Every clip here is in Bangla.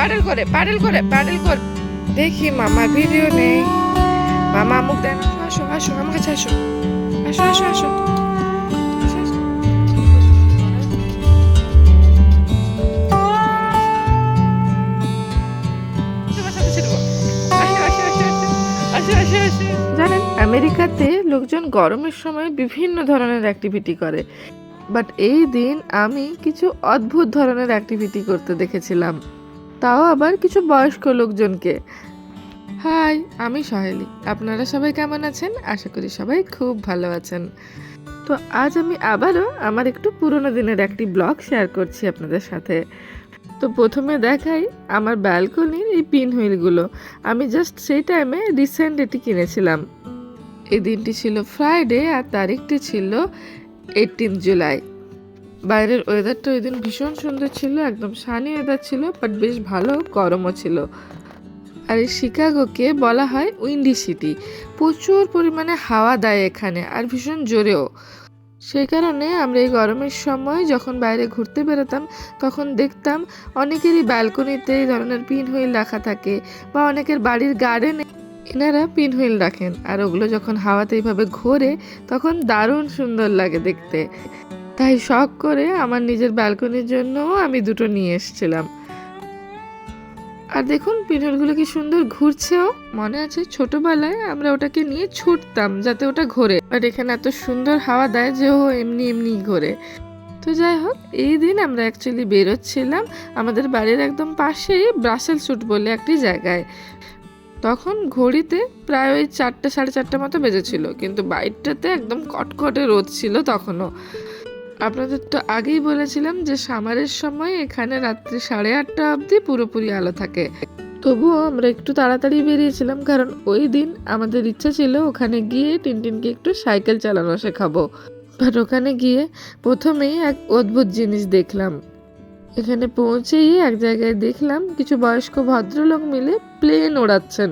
প্যাডেল করে প্যাডেল করে প্যাডেল করে। দেখি মামা ভিডিও নেই। মামা মুখ দেয় না। আসো আসো আমার কাছে আসো, আসো আসো আসো। জানেন, আমেরিকাতে লোকজন গরমের সময় বিভিন্ন ধরনের অ্যাক্টিভিটি করে, বাট এই দিন আমি কিছু অদ্ভুত ধরনের অ্যাক্টিভিটি করতে দেখেছিলাম, তাও আবার কিছু বয়স্ক লোকজনকে। হাই, আমি সহেলি। আপনারা সবাই কেমন আছেন? আশা করি সবাই খুব ভালো আছেন। তো আজ আমি আবারও আমার একটু পুরোনো দিনের একটি ব্লগ শেয়ার করছি আপনাদের সাথে। তো প্রথমে দেখাই আমার ব্যালকনির এই পিন হুইলগুলো। আমি জাস্ট সেই টাইমে রিসেন্ট এটি কিনেছিলাম। এই দিনটি ছিল ফ্রাইডে আর তারিখটি ছিল 18 জুলাই। বাইরের ওয়েদারটা ওই দিন ভীষণ সুন্দর ছিল, একদম সানি ওয়েদার ছিল, বাট বেশ ভালো গরমও ছিল। আর এই শিকাগোকে বলা হয় উইন্ডি সিটি। প্রচুর পরিমাণে হাওয়া দেয় এখানে, আর ভীষণ জোরেও। সেই কারণে আমরা এই গরমের সময় যখন বাইরে ঘুরতে বেরোতাম তখন দেখতাম অনেকেরই ব্যালকনিতে এই ধরনের পিন হুইল রাখা থাকে, বা অনেকের বাড়ির গার্ডেনে এনারা পিন হুইল রাখেন। আর ওগুলো যখন হাওয়াতে এইভাবে ঘোরে তখন দারুণ সুন্দর লাগে দেখতে। তাই শখ করে আমার নিজের ব্যালকনির জন্যও আমি দুটো নিয়ে এসেছিলাম। আর দেখুন পিনহুইলগুলো কি সুন্দর ঘুরছেও। মনে আছে ছোটবেলায় আমরা ওটাকে নিয়ে ছুটতাম যাতে ওটা ঘোরে, বাট এখানে এত সুন্দর হাওয়া দেয় যে ও এমনি এমনি ঘোরে। তো যাই হোক, এই দিন আমরা অ্যাকচুয়ালি বেরোচ্ছিলাম আমাদের বাড়ির একদম পাশেই ব্রাসেল স্যুট বলে একটি জায়গায়। তখন ঘড়িতে প্রায় ওই 4টা সাড়ে 4টা মতো বেজেছিল, কিন্তু বাইরটাতে একদম কটকটে রোদ ছিল তখনও। আপনাদের তো আগেই বলেছিলাম যে সামারের সময় এখানে রাত্রি 8:30 অবধি পুরোপুরি আলো থাকে। তবুও আমরা একটু তাড়াতাড়ি বেরিয়েছিলাম, কারণ ওই দিন আমাদের ইচ্ছা ছিল ওখানে গিয়ে টিনটিনকে একটু সাইকেল চালানো শেখাবো। বাট ওখানে গিয়ে প্রথমেই এক অদ্ভুত জিনিস দেখলাম। এখানে পৌঁছেই এক জায়গায় দেখলাম কিছু বয়স্ক ভদ্রলোক মিলে প্লেন ওড়াচ্ছেন।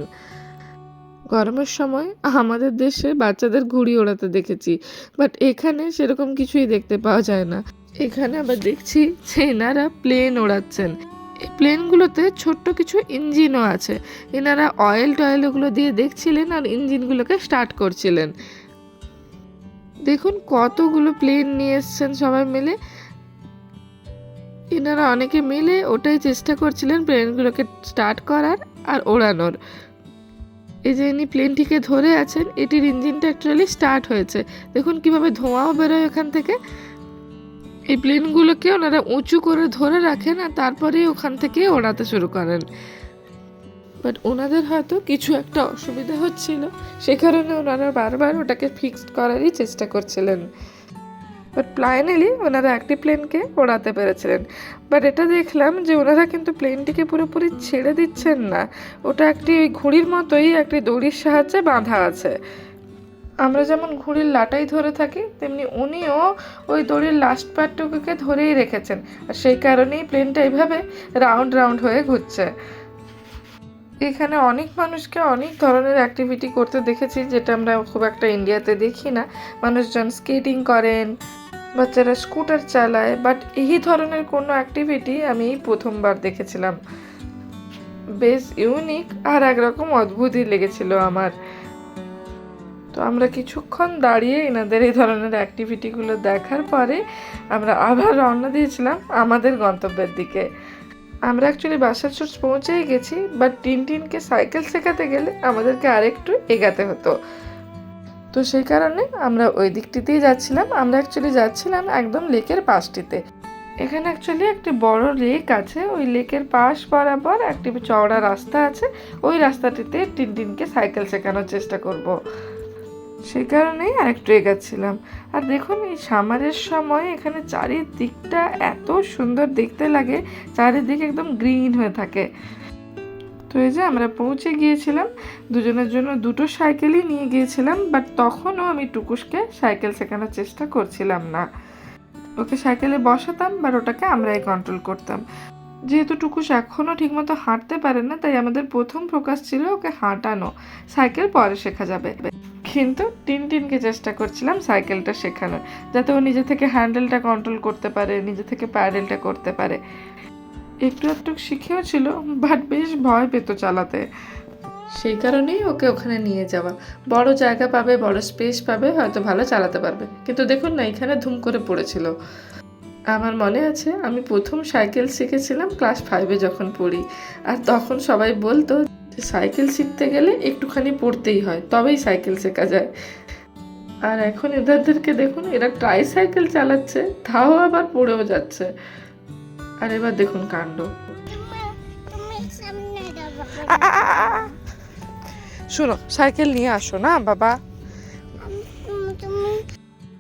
গরমের সময় আমাদের দেশে বাচ্চাদের ঘুড়ি ওড়াতে দেখেছি, বাট এখানে সেরকম কিছুই দেখতে পাওয়া যায় না। এখানে আবার দেখছি যে এনারা প্লেন ওড়াচ্ছেন। এই প্লেনগুলোতে ছোট্ট কিছু ইঞ্জিনও আছে। এনারা অয়েল টয়েল ওগুলো দিয়ে দেখছিলেন আর ইঞ্জিনগুলোকে স্টার্ট করছিলেন। দেখুন কতগুলো প্লেন নিয়ে এসছেন সবাই মিলে। এনারা অনেকে মিলে ওটাই চেষ্টা করছিলেন প্লেনগুলোকে স্টার্ট করার আর ওড়ানোর। এই যে ইনি প্লেনটিকে ধরে আছেন, এটির ইঞ্জিনটা অ্যাকচুয়ালি স্টার্ট হয়েছে। দেখুন কিভাবে ধোঁয়াও বেরোয় ওখান থেকে। এই প্লেনগুলোকে ওনারা উঁচু করে ধরে রাখেন আর তারপরে ওখান থেকে ওড়াতে শুরু করেন। বাট ওনাদের হয়তো কিছু একটা অসুবিধা হচ্ছিল, সে কারণে ওনারা বারবার ওটাকে ফিক্সড করারই চেষ্টা করছিলেন। বাট ফাইনালি ওনারা একটি প্লেনকে ওড়াতে পেরেছিলেন। বাট এটা দেখলাম যে ওনারা কিন্তু প্লেনটিকে পুরোপুরি ছেড়ে দিচ্ছেন না। ওটা একটি ওই ঘুড়ির মতোই একটি দড়ির সাহায্যে বাঁধা আছে। আমরা যেমন ঘুড়ির লাটাই ধরে থাকি, তেমনি উনিও ওই দড়ির লাস্ট পার্টটুকুকে ধরেই রেখেছেন। আর সেই কারণেই প্লেনটা এইভাবে রাউন্ড রাউন্ড হয়ে ঘুরছে। এখানে অনেক মানুষকে অনেক ধরনের অ্যাক্টিভিটি করতে দেখেছি, যেটা আমরা খুব একটা ইন্ডিয়াতে দেখি না। মানুষজন স্কেটিং করেন, বাচ্চারা স্কুটার চালায়, বাট এই ধরনের কোনো অ্যাক্টিভিটি আমি এই প্রথমবার দেখেছিলাম। বেশ ইউনিক আর একরকম অদ্ভুতই লেগেছিল আমার। তো আমরা কিছুক্ষণ দাঁড়িয়ে এনাদের এই ধরনের অ্যাক্টিভিটিগুলো দেখার পরে আমরা আবার রওনা দিয়েছিলাম আমাদের গন্তব্যের দিকে। আমরা অ্যাকচুয়ালি বাসার চোট পৌঁছেই গেছি, বাট টিনটিনকে সাইকেল শেখাতে গেলে আমাদেরকে আরেকটু এগাতে হতো। তো সেই কারণে আমরা ওই দিকটিতেই যাচ্ছিলাম। আমরা অ্যাকচুয়ালি যাচ্ছিলাম একদম লেকের পাশটিতে। এখানে অ্যাকচুয়ালি একটি বড় লেক আছে, ওই লেকের পাশ বরাবর একটি চওড়া রাস্তা আছে। ওই রাস্তাটিতে টিনটিনকে সাইকেল শেখানোর চেষ্টা করব। সেই কারণেই আরেকটু এগাচ্ছিলাম। আর দেখুন এই সামারের সময় এখানে চারিদিকটা এত সুন্দর দেখতে লাগে, চারিদিকে একদম গ্রিন হয়ে থাকে। তো এই যে আমরা পৌঁছে গিয়েছিলাম। দুজনের জন্য দুটো সাইকেলই নিয়ে গিয়েছিলাম, বাট তখনও আমি টুকুসকে সাইকেল শেখানোর চেষ্টা করছিলাম না। ওকে সাইকেলে বসাতাম, বাট ওটাকে আমরাই কন্ট্রোল করতাম। যেহেতু টুকুস এখনও ঠিকমতো হাঁটতে পারে না, তাই আমাদের প্রথম ফোকাস ছিল ওকে হাঁটানো। সাইকেল পরে শেখা যাবে, কিন্তু টিনটিনকে চেষ্টা করছিলাম সাইকেলটা শেখানোর, যাতে ও নিজে থেকে হ্যান্ডেলটা কন্ট্রোল করতে পারে, নিজে থেকে প্যাডেলটা করতে পারে। একটু একটু শিখেও ছিল, বাট বেশ ভয় পেত চালাতে। সেই কারণেই ওকে ওখানে নিয়ে যাওয়া। বড় জায়গা পাবে, বড় স্পেস পাবে, হয়তো ভালো চালাতে পারবে। কিন্তু দেখুন না, এখানে ধুম করে পড়েছিল। আমার মনে আছে আমি প্রথম সাইকেল শিখেছিলাম ক্লাস 5-এ যখন পড়ি। আর তখন সবাই বলতো যে সাইকেল শিখতে গেলে একটুখানি পড়তেই হয়, তবেই সাইকেল শেখা যায়। আর এখন এদেরকে দেখুন, এরা ট্রাই সাইকেল চালাচ্ছে, তাও আবার পড়েও যাচ্ছে। আর এবার দেখুন কাণ্ড। শোনো, সাইকেল নিয়ে আসো না বাবা।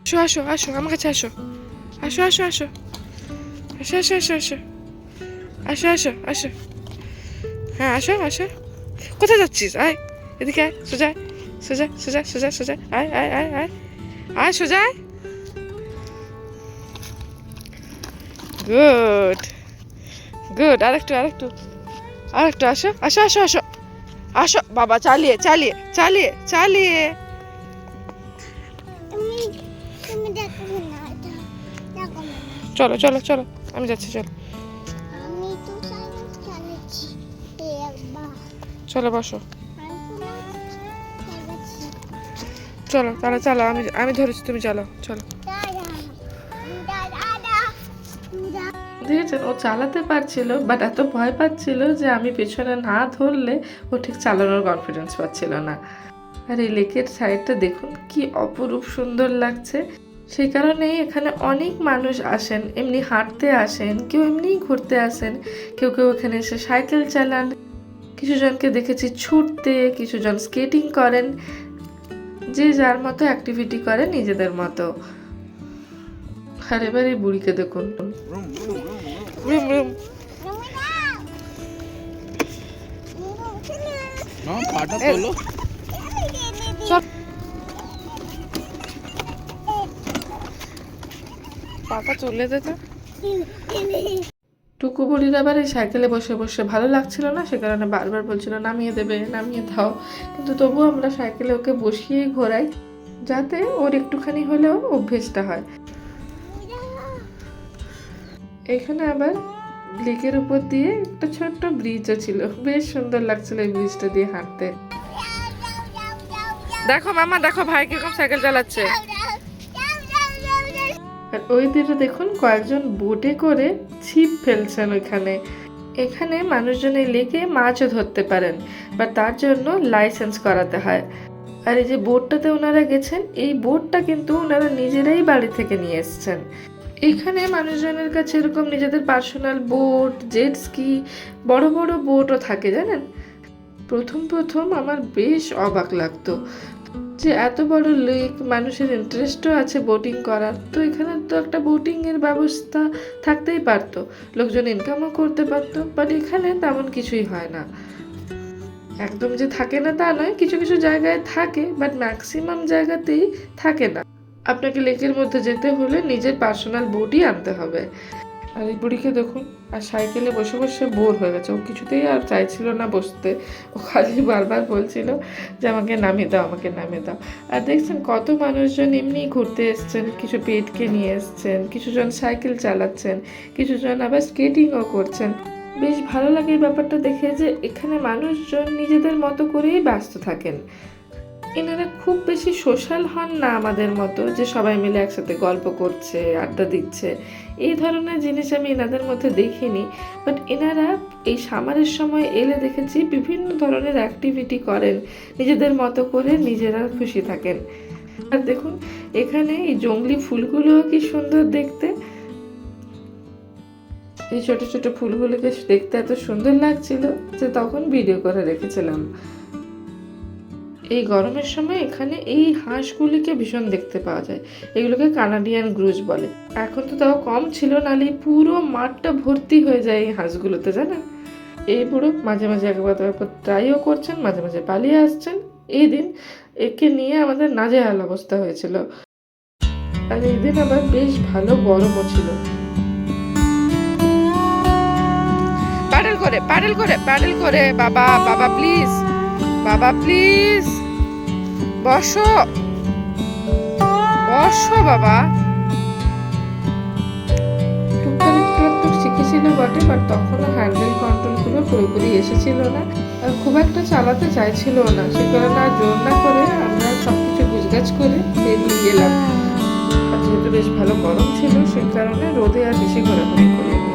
আসো আসো আসো, আমার কাছে আসো। আসো আসো আসো আসো আসো আসো আসো আসো আসো আসো। হ্যাঁ আসো আসো। কোথায় যাচ্ছিস? আয় এদিকে, আয় সোজা সোজা সোজা সোজা সোজা, আয় আয় আয় আয় আয় সোজা। গুড গুড, আরেকটু আরেকটু আরেকটু, আসো আসো আসো আসো আসো বাবা, চালিয়ে চালিয়ে চালিয়ে চালিয়ে। চলো চলো চলো, আমি যাচ্ছি, চলো চলো বসো। চলো তাহলে, চলো, আমি আমি ধরেছি, তুমি চলো চলো। দেখেছেন, ও চালাতে পারছিল, বাট এত ভয় পাচ্ছিল যে আমি পেছনে না ধরলে ও ঠিক চালানোর কনফিডেন্স পাচ্ছিল না। আর এই লেকের সাইডটা দেখুন কি অপরূপ সুন্দর লাগছে। সেই কারণেই এখানে অনেক মানুষ আসেন, এমনি হাঁটতে আসেন, কেউ এমনি ঘুরতে আসেন, কেউ কেউ এখানে এসে সাইকেল চালান, কিছু জনকে দেখেছি ছুটতে, কিছু জন স্কেটিং করেন, যে যার মতো অ্যাক্টিভিটি করে নিজেদের মতো। আর এবার এই বুড়িকে দেখুন, রুম রুম। পাপা চলে যেতে। টুকু বুড়ির আবার এই সাইকেলে বসে বসে ভালো লাগছিল না, সে কারণে বারবার বলছিল নামিয়ে দেবে, নামিয়ে দাও। কিন্তু তবুও আমরা সাইকেলে ওকে বসিয়ে ঘোরাই, যাতে ওর একটুখানি হলেও অভ্যেসটা হয়। এখানে আবার লেকের উপর দিয়ে একটা ছোট্ট ব্রিজও ছিল, বেশ সুন্দর লাগছিল এই ব্রিজটা দিয়ে হাঁটতে। দেখো মামা, দেখো ভাই কিরকম সাইকেল চালাচ্ছে। আর ওই দিকে দেখুন কয়েকজন বোটে করে ছিপ ফেলছেন ওইখানে। এখানে মানুষজন এই লেকে মাছও ধরতে পারেন, বা তার জন্য লাইসেন্স করাতে হয়। আর এই যে বোটটাতে ওনারা গেছেন, এই বোটটা কিন্তু ওনারা নিজেরাই বাড়ি থেকে নিয়ে এসছেন। এখানে মানুষজনের কাছে এরকম নিজেদের পার্সোনাল বোট, জেট স্কি, বড় বড় বোটও থাকে জানেন। প্রথম প্রথম আমার বেশ অবাক লাগতো যে এত বড় লেক, মানুষের ইন্টারেস্টও আছে বোটিং করার, তো এখানে তো একটা বোটিং এর ব্যবস্থা থাকতেই পারতো, লোকজন ইনকামও করতে পারতো। বাট এখানে তেমন কিছুই হয় না। একদম যে থাকে না তা নয়, কিছু কিছু জায়গায় থাকে, বাট ম্যাক্সিমাম জায়গাতেই থাকে না। আপনাকে লেকের মধ্যে যেতে হলে নিজের পার্সোনাল বোটই আনতে হবে। আর এই বুড়িকে দেখুন, আর সাইকেলে বসে বসে বোর হয়ে গেছে, ও কিছুতেই আর চাইছিল না বসতে, ও খালি বারবার বলছিল যে আমাকে নামিয়ে দাও, আমাকে নামিয়ে দাও। আর দেখছেন কত মানুষজন এমনি ঘুরতে এসছেন, কিছু পেটকে নিয়ে এসছেন, কিছুজন সাইকেল চালাচ্ছেন, কিছুজন আবার স্কেটিংও করছেন। বেশ ভালো লাগে এই ব্যাপারটা দেখে যে এখানে মানুষজন নিজেদের মতো করেই ব্যস্ত থাকেন। এনারা খুব বেশি সোশ্যাল হন না আমাদের মতো, যে সবাই মিলে একসাথে গল্প করছে, আড্ডা দিচ্ছে, এই ধরনের জিনিস আমি এনাদের মধ্যে দেখিনি। বাট এনারা এই সামারের সময় এলে দেখেছি বিভিন্ন ধরনের অ্যাক্টিভিটি করেন, নিজেদের মতো করে নিজেরা খুশি থাকেন। আর দেখুন এখানে এই জংলি ফুলগুলোও কি সুন্দর দেখতে। এই ছোট ছোট ফুলগুলোকে দেখতে এত সুন্দর লাগছিল যে তখন ভিডিও করে রেখেছিলাম। এই গরমের সময় এখানে এই হাঁসগুলিকে ভীষণ দেখতে পাওয়া যায়, এগুলোকে কানাডিয়ান গ্রুজ বলে। এখন তো তাও কম ছিল, নাহলে পুরো মাঠটা ভর্তি হয়ে যায় এই হাঁসগুলোতে জানেন। এই বুড়ো মাঝে মাঝে একবার ট্রাইও করছেন, মাঝে মাঝে পালিয়ে আসছেন। এই দিন একে নিয়ে আমাদের নাজেহাল অবস্থা হয়েছিল। আর এই দিন আবার বেশ ভালো গরমও ছিল। প্যাডেল করে প্যাডেল করে প্যাডেল করে, বাবা বাবা প্লিজ, বাবা প্লিজ বসো বসো বাবা। টুকটাক একটু একটু শিখেছিল বটে, বাট তখনও হ্যান্ডেল কন্ট্রোলগুলো পুরোপুরি এসেছিল না, আর খুব একটা চালাতে চাইছিল না। সে কারণে আর জোর না করে আমরা সবকিছু গুছগাছ করে বেরিয়ে গেলাম। আর যেহেতু বেশ ভালো গরম ছিল, সে কারণে রোদে আর বেশি ঘোরাঘুরি করিনি।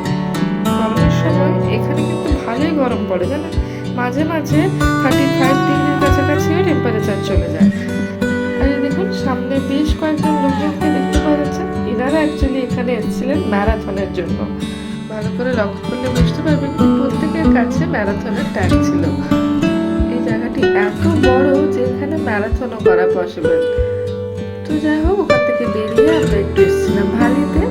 গরমের সময় এখানে কিন্তু ভালোই গরম পড়ে, জানেন, মাঝে মাঝে 35 ডিগ্রির কাছাকাছিও টেম্পারেচার চলে যায়। আর এই দেখুন সামনে বেশ কয়েকজন লোকজনকে দেখতে পাওয়া যাচ্ছে। এনারা অ্যাকচুয়ালি এখানে এসেছিলেন ম্যারাথনের জন্য। ভালো করে লক্ষ্য করলে বুঝতে পারবেন প্রত্যেকের কাছে ম্যারাথনের ট্যাগ ছিল। এই জায়গাটি এত বড় যে এখানে ম্যারাথনও করা পসিবল। তো যাই হোক, ওখান থেকে বেরিয়ে আমরা একটু এসেছিলাম ভালিতে,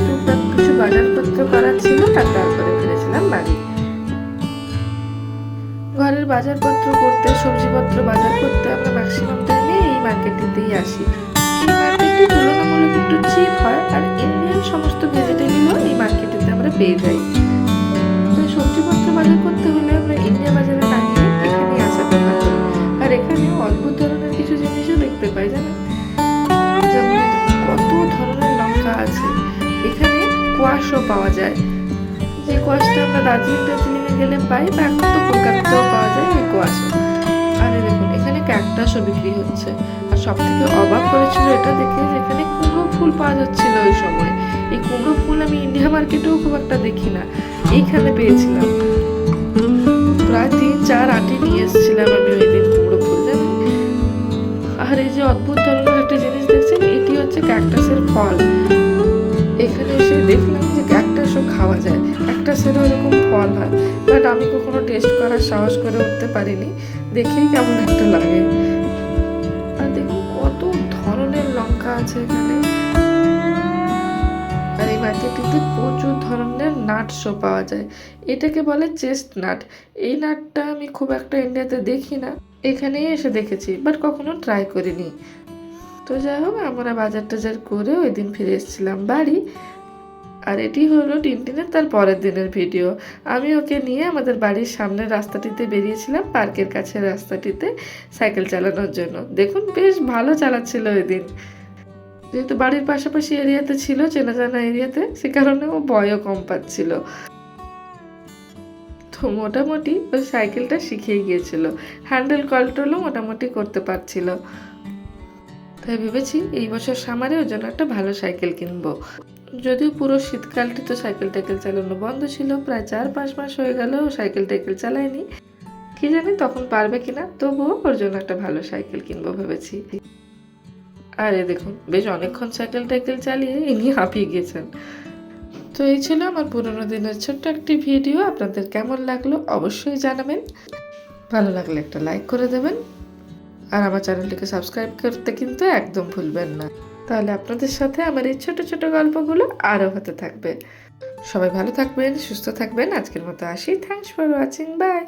টুকটাক কিছু বাজারপত্র করার ছিল, আর তারপরে ফিরেছিলাম বাড়ি। ঘরের বাজারপত্র করতে, সবজিপত্র বাজার করতে আমরা ম্যাক্সিমাম টাইমে এই মার্কেটটিতেই আসি। এই মার্কেটটি তুলনামূলক একটু চিপ হয়, আর ইন্ডিয়ান সমস্ত ভেজিটেবলও এই মার্কেটেতে আমরা পেয়ে যাই। তো সবজিপত্র বাজার করতে হলে আমরা ইন্ডিয়া বাজারে না গিয়ে এখানেই আসা প্রেফার করি। আর এখানে অদ্ভুত ধরনের কিছু জিনিসও দেখতে পাই, জানেন, যেমন কত ধরনের লঙ্কা আছে। এখানে কোয়াশও পাওয়া যায়, যে কোয়াশটা আমরা দার্জিলিং গেলে পাই, বা এখন তো কলকাতাতেও পাওয়া যায় এই কোয়াশা। আর দেখুন এখানে ক্যাকটাসও বিক্রি হচ্ছে। আর সব থেকে অবাক করেছিল এটা দেখে, যেখানে কুমড়ো ফুল পাওয়া যাচ্ছিল ওই সময়। এই কুমড়ো ফুল আমি ইন্ডিয়া মার্কেটেও খুব একটা দেখি না, এইখানে পেয়েছিলাম। প্রায় 3-4 আটি নিয়ে এসেছিলাম আমি ওই দিন কুমড়ো ফুল, জানেন। আর এই যে অদ্ভুত ধরনের একটা জিনিস দেখছেন, এটি হচ্ছে ক্যাকটাসের ফল। এখানে এসে দেখলাম যে ক্যাকটাসও খাওয়া যায়, ক্যাকটাসেরও এরকম ফল হয়, বাট আমি কখনো টেস্ট করার সাহস করে উঠতে পারিনি, দেখেই কেমন একটা লাগে। আর দেখুন কত ধরনের লঙ্কা আছে এখানে। আর এই মার্কেটটিতে প্রচুর ধরনের নাটসও পাওয়া যায়। এটাকে বলে চেস্ট নাট। এই নাটটা আমি খুব একটা ইন্ডিয়াতে দেখি না, এখানেই এসে দেখেছি, বাট কখনো ট্রাই করিনি। তো যাই হোক, আমরা বাজার টাজার করে ওই দিন ফিরে এসেছিলাম বাড়ি। আর এটি হলো টিনটিনের তার পরের দিনের ভিডিও। আমি ওকে নিয়ে আমাদের বাড়ির সামনের রাস্তাটিতে বেরিয়েছিলাম, পার্কের কাছে রাস্তাটিতে সাইকেল চালানোর জন্য। দেখুন বেশ ভালো চালাচ্ছিল ওই দিন, যেহেতু বাড়ির পাশাপাশি এরিয়াতে ছিল, চেনা জানা এরিয়াতে, সে কারণে ও ভয়ও কম পাচ্ছিল। তো মোটামুটি ওই সাইকেলটা শিখেই গিয়েছিল, হ্যান্ডেল কন্ট্রোলও মোটামুটি করতে পারছিল। তাই ভেবেছি এই বছর সামারে ওর জন্য একটা ভালো সাইকেল কিনবো। যদিও পুরো শীতকালটি তো সাইকেল টাইকেল চালানো বন্ধ ছিল, প্রায় 4-5 মাস হয়ে গেল সাইকেল টাইকেল চালায়নি। কি জানি তখন পারবে কিনা, তবুও ওর জন্য একটা ভালো সাইকেল কিনবো ভেবেছি। আর এ দেখুন বেশ অনেকক্ষণ সাইকেল টাইকেল চালিয়ে ইনি হাঁপিয়ে গেছেন। তো এই ছিল আমার পুরোনো দিনের ছোট্ট একটি ভিডিও। আপনাদের কেমন লাগলো অবশ্যই জানাবেন, ভালো লাগলে একটা লাইক করে দেবেন, আর আমার চ্যানেলটিকে সাবস্ক্রাইব করতে কিন্তু একদম ভুলবেন না। তাহলে আপনাদের সাথে আমার এই ছোট ছোট গল্পগুলো আরও হতে থাকবে। সবাই ভালো থাকবেন, সুস্থ থাকবেন। আজকের মতো আসি। Thanks for watching, by.